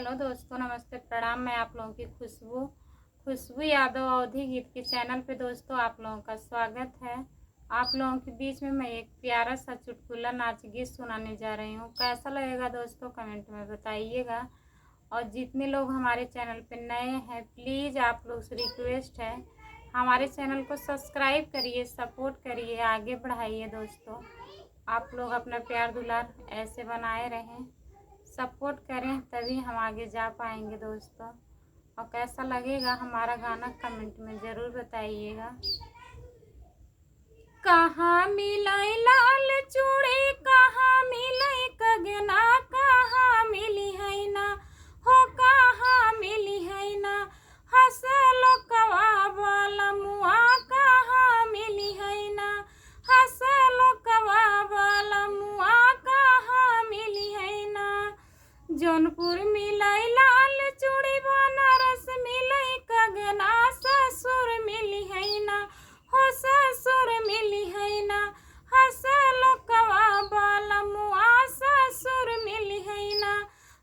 Hello दोस्तों, नमस्ते, प्रणाम। मैं आप लोगों की खुशबू यादव अवधि गीत के चैनल पे दोस्तों आप लोगों का स्वागत है। आप लोगों के बीच में मैं एक प्यारा सा चुटकुला नाच गीत सुनाने जा रही हूँ। कैसा लगेगा दोस्तों कमेंट में बताइएगा। और जितने लोग हमारे चैनल पे नए हैं प्लीज़ आप लोग से रिक्वेस्ट है हमारे चैनल को सब्सक्राइब करिए, सपोर्ट करिए, आगे बढ़ाइए दोस्तों। आप लोग अपना प्यार दुलार ऐसे बनाए रहें, सपोर्ट करें, तभी हम आगे जा पाएंगे दोस्तों। और कैसा लगेगा हमारा गाना कमेंट में ज़रूर बताइएगा। कहाँ मिलाई लाल चूड़ी, कहाँ मिलाई कंगना, कहाँ मिली है ना हो, कहाँ मिली है ना हंसलो कबाब वाला मुआ, कहाँ मिली है ना हंसलो कबाब वाला मुआ, कहाँ मिली है ना। जौनपुर मिलाई लाल चूड़ी, बनारस मिलाई कंगना, ससुर मिली है ना हो, ससुर मिली है ना हंसलो कबाब वाला मुआ, ससुर मिली है ना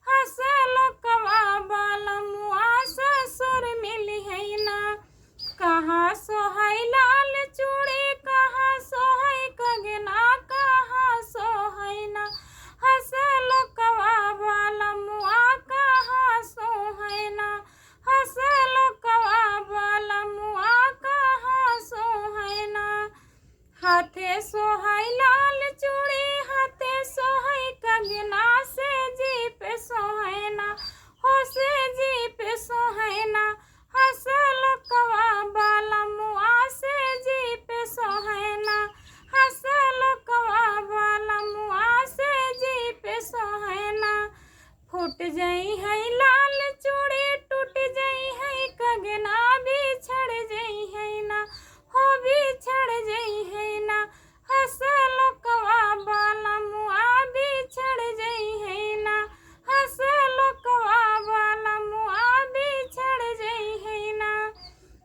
हंसलो कबाब वाला मुआ, ससुर मिली है ना। कहाँ सोहाई लाल चूड़ी, कहाँ सोहाई कंगना, कहाँ सोहाई ना हंसलो कबाब वाला मुआ, कहाँ सोहाई ना हंसलो कबाब वाला मुआ, कहाँ सोहाई ना। हाथे सोहाई लाल चूड़ी, हाथे सोहाई कंगना, से जी पे सोहाई ना हो, से जी पे सोहाई ना हंसलो कबाब वाला मुआ, से जी पे सोहाई ना हंसलो कबाब वाला मुआ, से जी पे सोहाई ना। फूट जाई है लाल चूड़ी, टूट जाई है कंगना, बिछड़ जाई है ना हो, बिछड़ जाई है ना हंसलो कबाब वाला मुआ, बिछड़ जाई है ना हंसलो कबाब वाला मुआ, बिछड़ जाई है ना।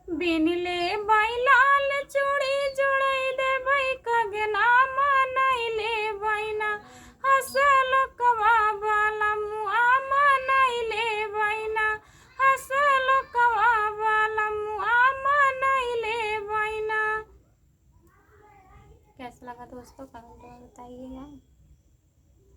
बिनले बाई लाल चूड़ी, जोड़ई दे बाई कंगना, मनई ले बाई ना हंसलो कबाब वाला मुआ, मनई ले बाई ना हंसलो कबाब वाला मुआ, मनई ले बाई ना। कैसा लगा दोस्तों कमेंट में बताइएगा।